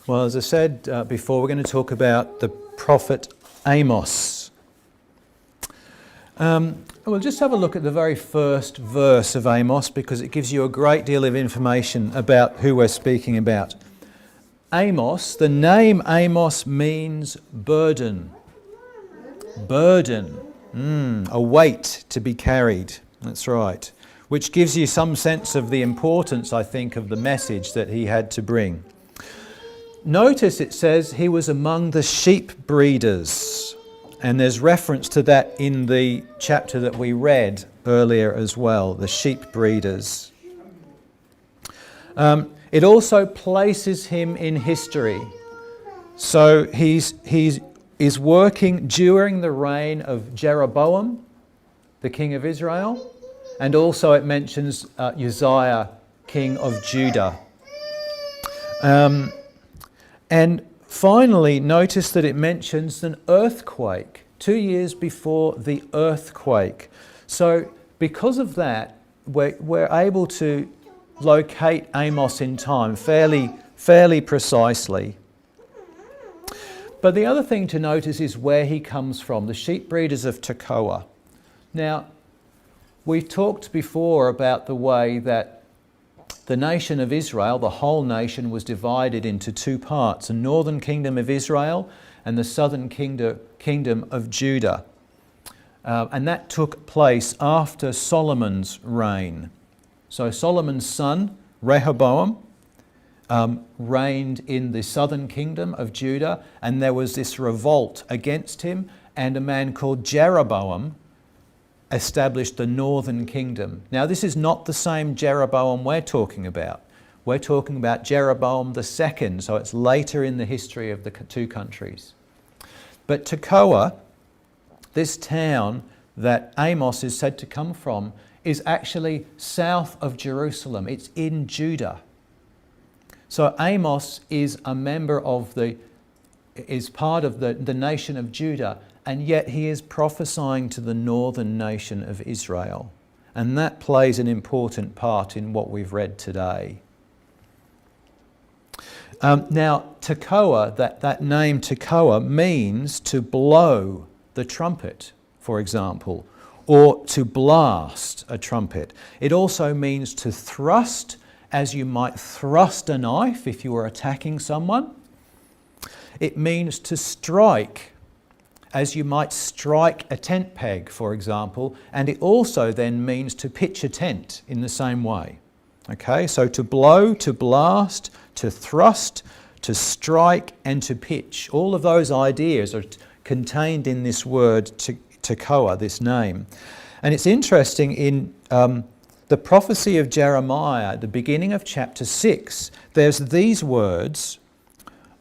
Well, as I said before, we're going to talk about the prophet Amos. We'll just have a look at the very first verse of Amos because it gives you a great deal of information about who we're speaking about. Amos, the name Amos means burden. Burden. A weight to be carried. That's right. Which gives you some sense of the importance, I think, of the message that he had to bring. Notice it says he was among the sheep breeders. And there's reference to that in the chapter that we read earlier as well, the sheep breeders. It also places him in history. So he is working during the reign of Jeroboam, the king of Israel, and also it mentions Uzziah, king of Judah. And finally, notice that it mentions an earthquake 2 years before the earthquake. So because of that, we're able to locate Amos in time fairly precisely. But the other thing to notice is where he comes from, the sheep breeders of Tekoa. Now, we've talked before about the way that the nation of Israel, the whole nation, was divided into two parts, the northern kingdom of Israel and the southern kingdom of Judah. And that took place after Solomon's reign. So Solomon's son, Rehoboam, reigned in the southern kingdom of Judah, and there was this revolt against him, and a man called Jeroboam established the northern kingdom. Now, this is not the same Jeroboam we're talking about. We're talking about Jeroboam II, so it's later in the history of the two countries. But Tekoa, this town that Amos is said to come from, is actually south of Jerusalem. It's in Judah. So Amos is a member of is part of the nation of Judah, and yet he is prophesying to the northern nation of Israel. And that plays an important part in what we've read today. Now, Tekoa, that name Tekoa, means to blow the trumpet, for example, or to blast a trumpet. It also means to thrust, as you might thrust a knife if you were attacking someone. It means to strike, as you might strike a tent peg, for example, and it also then means to pitch a tent in the same way. Okay, so to blow, to blast, to thrust, to strike, and to pitch. All of those ideas are contained in this word Tekoa, this name. And it's interesting in the prophecy of Jeremiah, at the beginning of chapter 6, there's these words,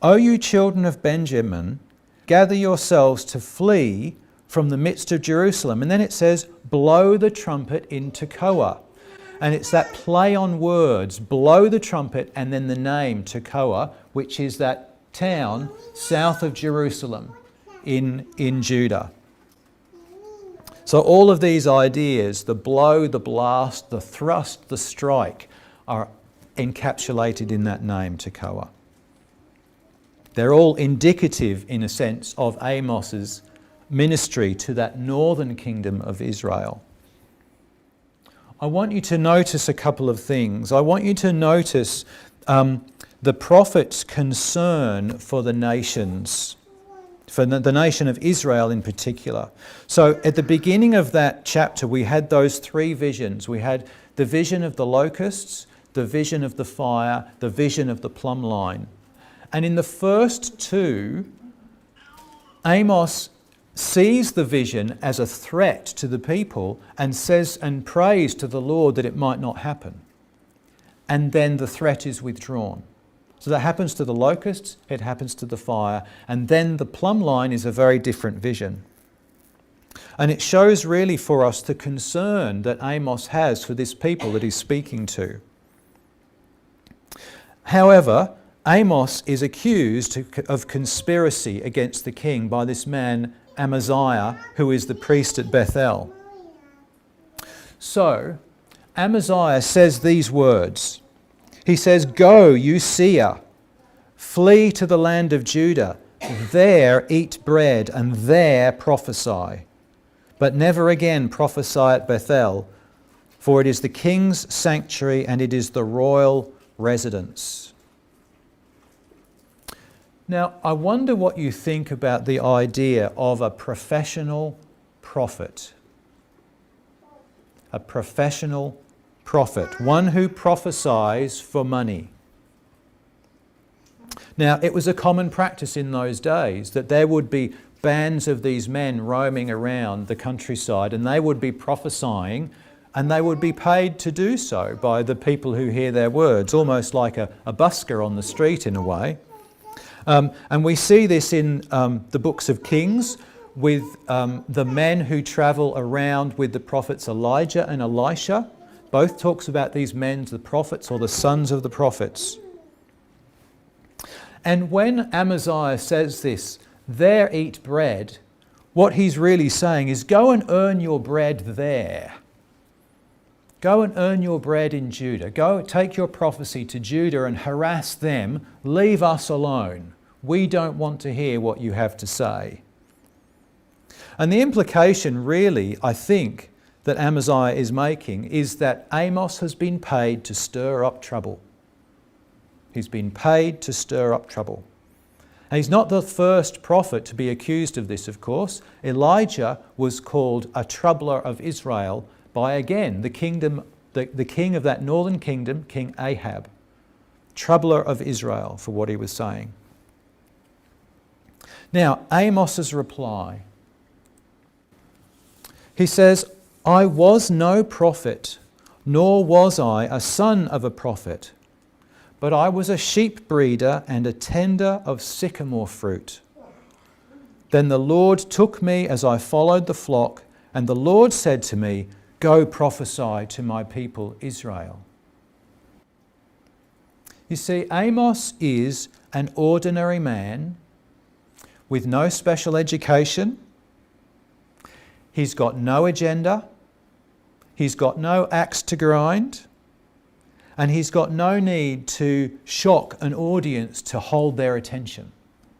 "O you children of Benjamin, gather yourselves to flee from the midst of Jerusalem." And then it says, "Blow the trumpet in Tekoa." And it's that play on words, blow the trumpet, and then the name Tekoa, which is that town south of Jerusalem in Judah. So all of these ideas, the blow, the blast, the thrust, the strike, are encapsulated in that name Tekoa. They're all indicative, in a sense, of Amos's ministry to that northern kingdom of Israel. I want you to notice a couple of things. I want you to notice the prophet's concern for the nations, for the nation of Israel in particular. So at the beginning of that chapter, we had those three visions. We had the vision of the locusts, the vision of the fire, the vision of the plumb line. And in the first two, Amos sees the vision as a threat to the people and says and prays to the Lord that it might not happen. And then the threat is withdrawn. So that happens to the locusts, it happens to the fire, and then the plumb line is a very different vision. And it shows really for us the concern that Amos has for this people that he's speaking to. However, Amos is accused of conspiracy against the king by this man Amaziah, who is the priest at Bethel. So Amaziah says these words. He says, "Go, you seer, Flee to the land of Judah. There eat bread and there prophesy. But never again prophesy at Bethel, for it is the king's sanctuary and it is the royal residence. Now, I wonder what you think about the idea of a professional prophet. A professional prophet, one who prophesies for money. Now, it was a common practice in those days that there would be bands of these men roaming around the countryside, and they would be prophesying, and they would be paid to do so by the people who hear their words, almost like a busker on the street in a way. And we see this in the books of Kings with the men who travel around with the prophets Elijah and Elisha. Both talks about these men, the prophets or the sons of the prophets. And when Amaziah says this, there eat bread, what he's really saying is go and earn your bread there. Go and earn your bread in Judah. Go take your prophecy to Judah and harass them. Leave us alone. We don't want to hear what you have to say. And the implication really, I think, that Amaziah is making is that Amos has been paid to stir up trouble. He's been paid to stir up trouble. And he's not the first prophet to be accused of this, of course. Elijah was called a troubler of Israel by, again, the king of that northern kingdom, King Ahab. Troubler of Israel for what he was saying. Now, Amos's reply. He says, I was no prophet, nor was I a son of a prophet, but I was a sheepbreeder and a tender of sycamore fruit. Then the Lord took me as I followed the flock, and the Lord said to me, go prophesy to my people Israel. You see, Amos is an ordinary man with no special education. He's got no agenda. He's got no axe to grind. And he's got no need to shock an audience to hold their attention.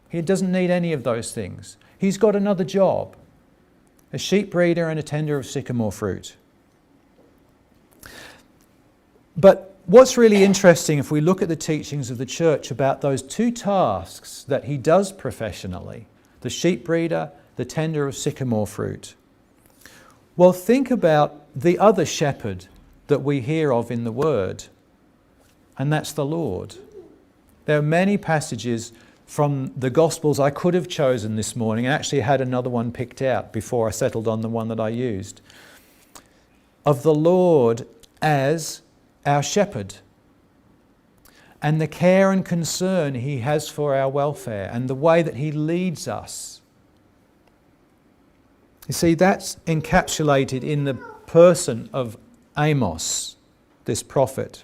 He doesn't need any of those things. He's got another job, a sheep breeder and a tender of sycamore fruit. But what's really interesting, if we look at the teachings of the church about those two tasks that he does professionally, the sheep breeder, the tender of sycamore fruit. Well, think about the other shepherd that we hear of in the Word, and that's the Lord. There are many passages from the Gospels I could have chosen this morning. I actually had another one picked out before I settled on the one that I used. Of the Lord as our shepherd, and the care and concern he has for our welfare, and the way that he leads us. You see, that's encapsulated in the person of Amos, this prophet.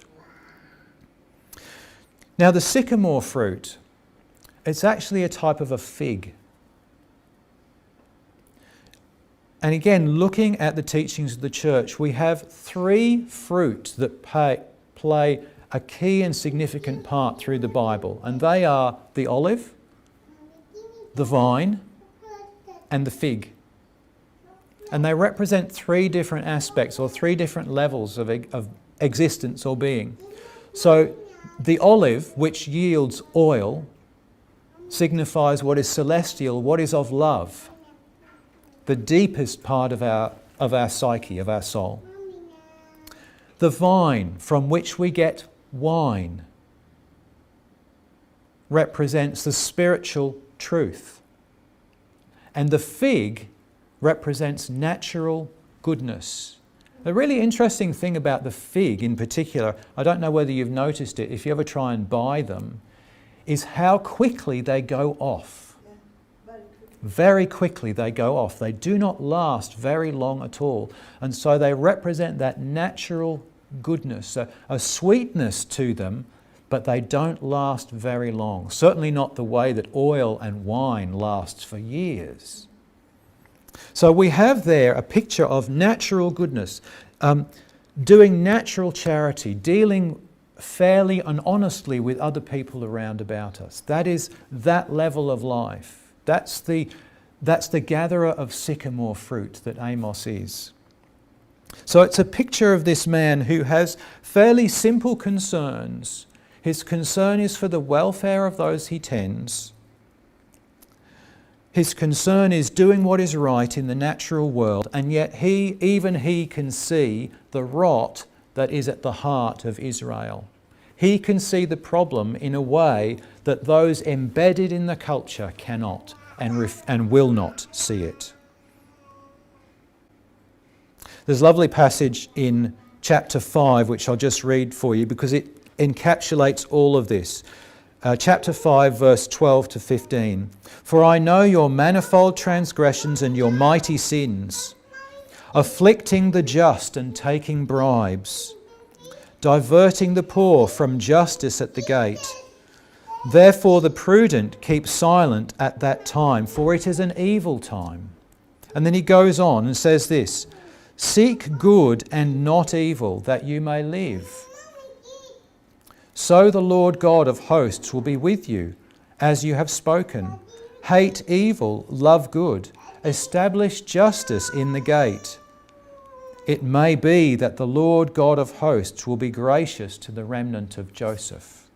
Now, the sycamore fruit, it's actually a type of a fig. And again, looking at the teachings of the church, we have three fruits that play a key and significant part through the Bible. And they are the olive, the vine, and the fig. And they represent three different aspects or three different levels of existence or being. So the olive, which yields oil, signifies what is celestial, what is of love, the deepest part of our psyche, of our soul. The vine, from which we get wine, represents the spiritual truth. And the fig represents natural goodness. The really interesting thing about the fig in particular, I don't know whether you've noticed it, if you ever try and buy them, is how quickly they go off. Very quickly they go off. They do not last very long at all. And so they represent that natural goodness, a sweetness to them, but they don't last very long. Certainly not the way that oil and wine lasts for years. So we have there a picture of natural goodness, doing natural charity, dealing fairly and honestly with other people around about us. That is that level of life. That's the gatherer of sycamore fruit that Amos is. So it's a picture of this man who has fairly simple concerns. His concern is for the welfare of those he tends. His concern is doing what is right in the natural world, and yet even he can see the rot that is at the heart of Israel. He can see the problem in a way that those embedded in the culture cannot and will not see it. There's a lovely passage in chapter 5 which I'll just read for you because it encapsulates all of this. Chapter 5 verse 12 to 15. For I know your manifold transgressions and your mighty sins, afflicting the just and taking bribes, diverting the poor from justice at the gate. Therefore the prudent keep silent at that time, for it is an evil time. And then he goes on and says this, seek good and not evil, that you may live. So the Lord God of hosts will be with you, as you have spoken. Hate evil, love good, establish justice in the gate. It may be that the Lord God of hosts will be gracious to the remnant of Joseph.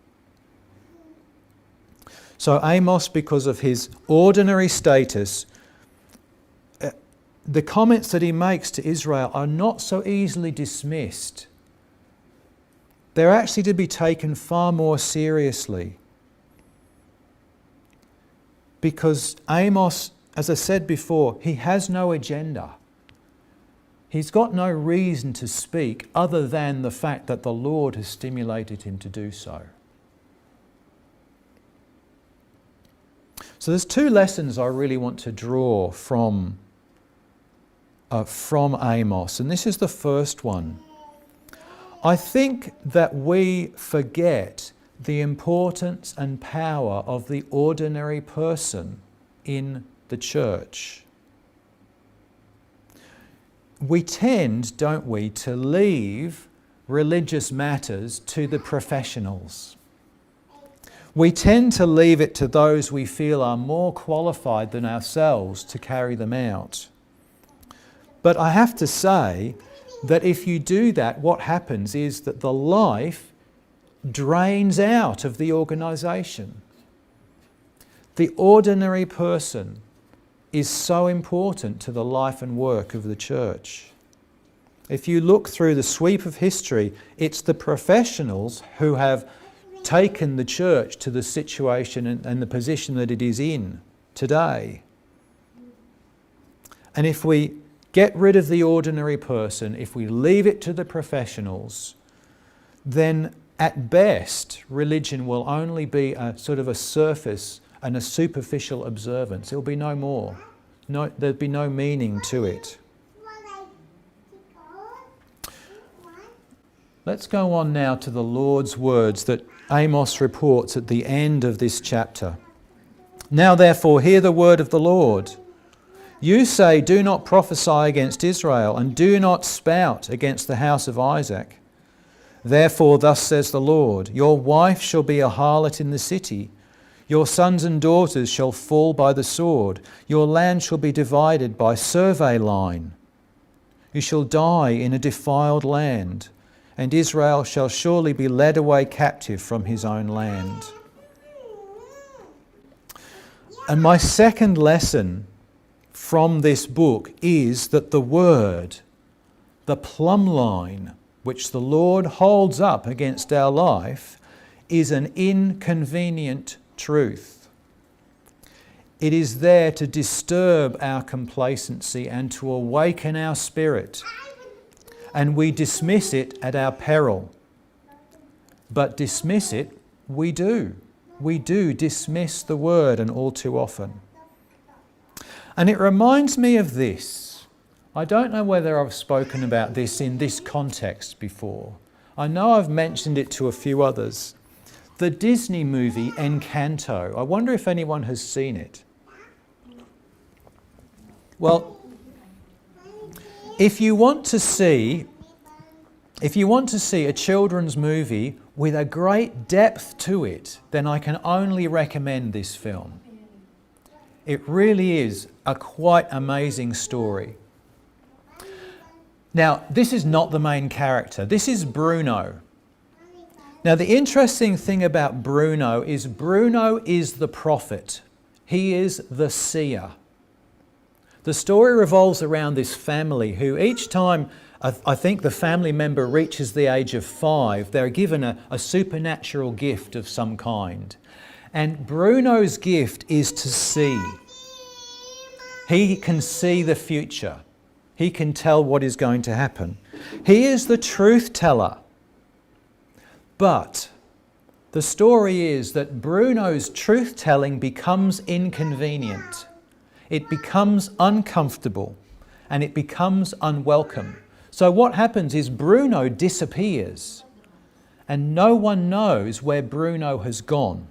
So Amos, because of his ordinary status, the comments that he makes to Israel are not so easily dismissed. They're actually to be taken far more seriously. Because Amos, as I said before, he has no agenda. He's got no reason to speak other than the fact that the Lord has stimulated him to do so. So there's two lessons I really want to draw from Amos, and this is the first one. I think that we forget the importance and power of the ordinary person in the church. We tend, don't we, to leave religious matters to the professionals. We tend to leave it to those we feel are more qualified than ourselves to carry them out. But I have to say that if you do that, what happens is that the life drains out of the organisation. The ordinary person is so important to the life and work of the church. If you look through the sweep of history, it's the professionals who have taken the church to the situation and the position that it is in today. And if we get rid of the ordinary person, if we leave it to the professionals, then at best religion will only be a sort of a surface and a superficial observance. There'll be no more. There'll be no meaning to it. Let's go on now to the Lord's words that Amos reports at the end of this chapter. Now therefore hear the word of the Lord. You say, do not prophesy against Israel, and do not spout against the house of Isaac. Therefore thus says the Lord, your wife shall be a harlot in the city. Your sons and daughters shall fall by the sword. Your land shall be divided by survey line. You shall die in a defiled land, and Israel shall surely be led away captive from his own land. And my second lesson from this book is that the word, the plumb line which the Lord holds up against our life, is an inconvenient truth. It is there to disturb our complacency and to awaken our spirit. And we dismiss it at our peril. But dismiss it, we do. We do dismiss the word, and all too often. And it reminds me of this. I don't know whether I've spoken about this in this context before. I know I've mentioned it to a few others. The Disney movie Encanto. I wonder if anyone has seen it. Well, if you want to see a children's movie with a great depth to it, then I can only recommend this film. It really is a quite amazing story. Now, this is not the main character. This is Bruno. Now, the interesting thing about Bruno is the prophet. He is the seer. The story revolves around this family who each time I think the family member reaches the age of 5, they're given a supernatural gift of some kind. And Bruno's gift is to see. He can see the future. He can tell what is going to happen. He is the truth teller. But the story is that Bruno's truth telling becomes inconvenient. It becomes uncomfortable and it becomes unwelcome. So what happens is Bruno disappears and no one knows where Bruno has gone.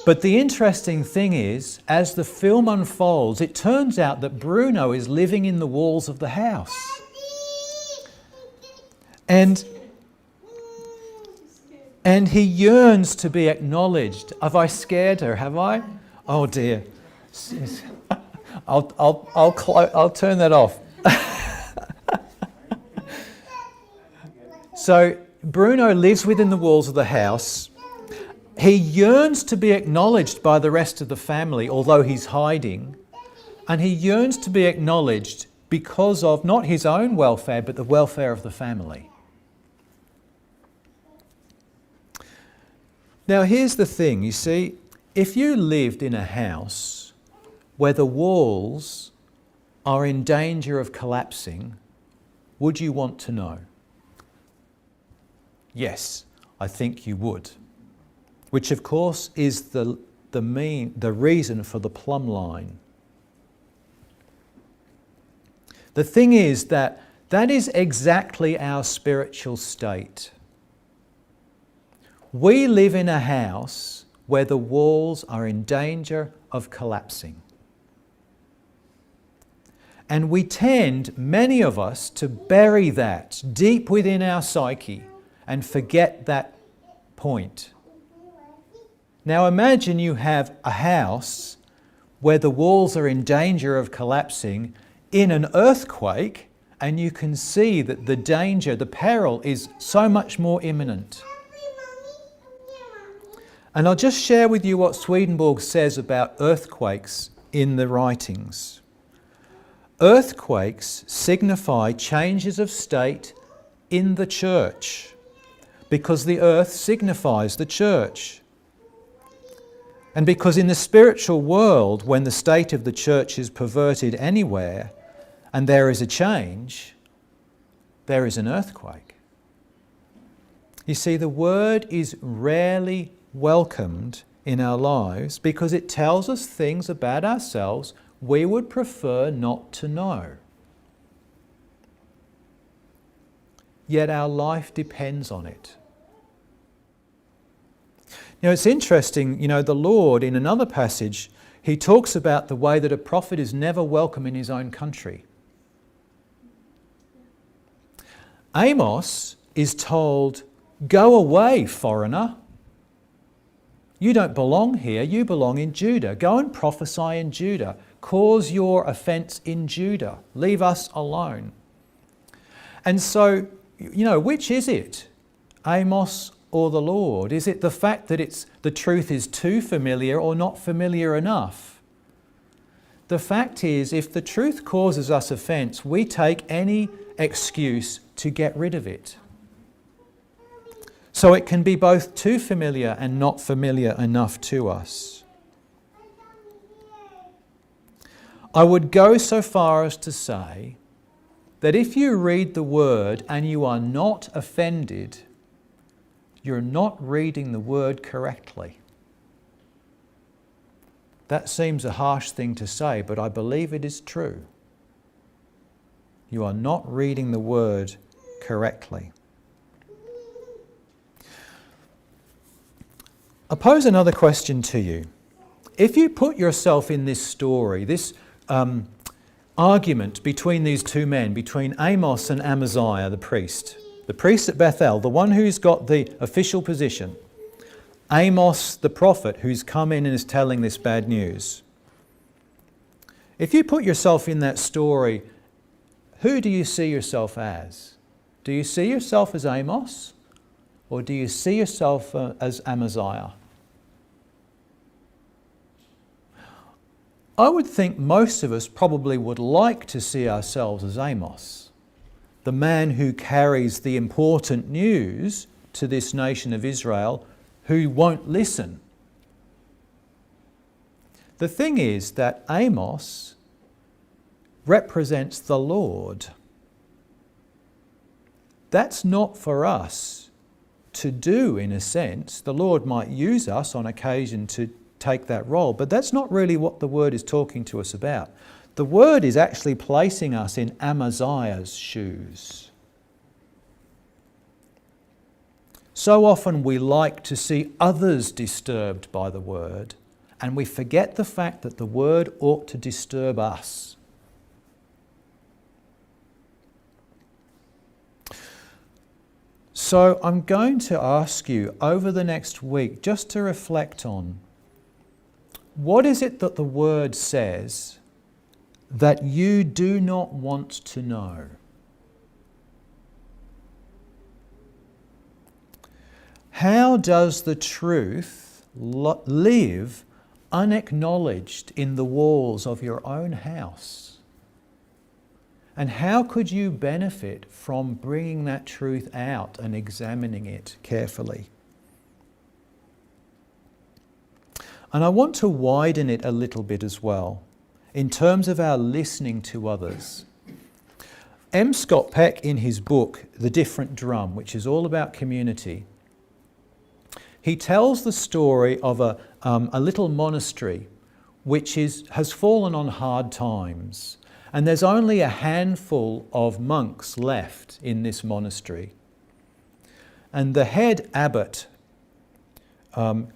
But the interesting thing is, as the film unfolds, it turns out that Bruno is living in the walls of the house. And he yearns to be acknowledged. Have I scared her, have I? Oh dear. I'll turn that off. So Bruno lives within the walls of the house. He yearns to be acknowledged by the rest of the family, although he's hiding. And he yearns to be acknowledged because of not his own welfare, but the welfare of the family. Now here's the thing, you see, if you lived in a house where the walls are in danger of collapsing, would you want to know? Yes, I think you would. Which of course is the reason for the plumb line. The thing is that is exactly our spiritual state. We live in a house where the walls are in danger of collapsing. And we tend, many of us, to bury that deep within our psyche and forget that point. Now imagine you have a house where the walls are in danger of collapsing in an earthquake, and you can see that the danger, the peril is so much more imminent. And I'll just share with you what Swedenborg says about earthquakes in the writings. Earthquakes signify changes of state in the church, because the earth signifies the church. And because in the spiritual world, when the state of the church is perverted anywhere and there is a change, there is an earthquake. You see, the word is rarely welcomed in our lives because it tells us things about ourselves we would prefer not to know. Yet our life depends on it. You know, it's interesting, the Lord, in another passage, he talks about the way that a prophet is never welcome in his own country. Amos is told, "Go away, foreigner. You don't belong here, you belong in Judah. Go and prophesy in Judah. Cause your offence in Judah. Leave us alone." And so, which is it? Amos or the Lord? Is it the fact that the truth is too familiar or not familiar enough? The fact is, if the truth causes us offence, we take any excuse to get rid of it. So it can be both too familiar and not familiar enough to us. I would go so far as to say that if you read the word and you are not offended, you're not reading the word correctly. That seems a harsh thing to say, but I believe it is true. You are not reading the word correctly. I pose another question to you. If you put yourself in this story, this argument between these two men, between Amos and Amaziah, the priest, the priest at Bethel, the one who's got the official position, Amos the prophet who's come in and is telling this bad news. If you put yourself in that story, who do you see yourself as? Do you see yourself as Amos, or do you see yourself as Amaziah? I would think most of us probably would like to see ourselves as Amos, the man who carries the important news to this nation of Israel who won't listen. The thing is that Amos represents the Lord. That's not for us to do, in a sense. The Lord might use us on occasion to take that role, but that's not really what the word is talking to us about. The word is actually placing us in Amaziah's shoes. So often we like to see others disturbed by the word, and we forget the fact that the word ought to disturb us. So I'm going to ask you over the next week just to reflect on, what is it that the word says that you do not want to know? How does the truth live unacknowledged in the walls of your own house? And how could you benefit from bringing that truth out and examining it carefully? And I want to widen it a little bit as well, in terms of our listening to others. M. Scott Peck, in his book, The Different Drum, which is all about community, he tells the story of a little monastery which has fallen on hard times. And there's only a handful of monks left in this monastery. And the head abbot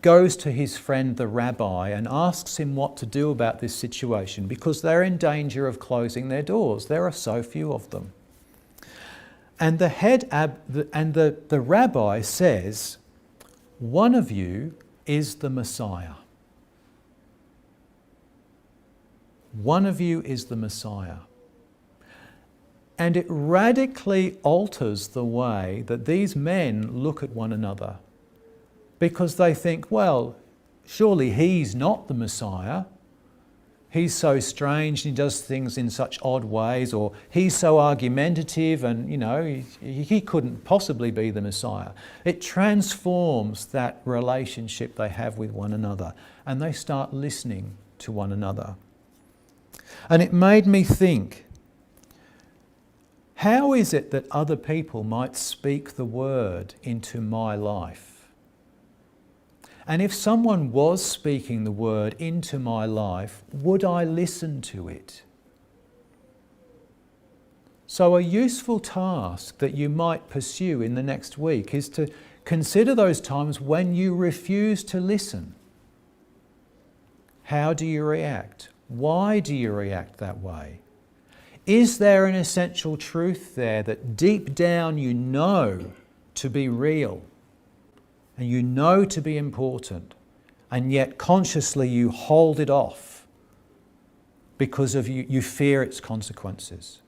goes to his friend the rabbi and asks him what to do about this situation, because they're in danger of closing their doors. There are so few of them. And the rabbi says, "One of you is the Messiah. One of you is the Messiah." And it radically alters the way that these men look at one another, because they think, well, surely he's not the Messiah. He's so strange, he does things in such odd ways, or he's so argumentative and, he couldn't possibly be the Messiah. It transforms that relationship they have with one another, and they start listening to one another. And it made me think, how is it that other people might speak the word into my life? And if someone was speaking the word into my life, would I listen to it? So a useful task that you might pursue in the next week is to consider those times when you refuse to listen. How do you react? Why do you react that way? Is there an essential truth there that deep down you know to be real and you know to be important, and yet consciously you hold it off because of you fear its consequences?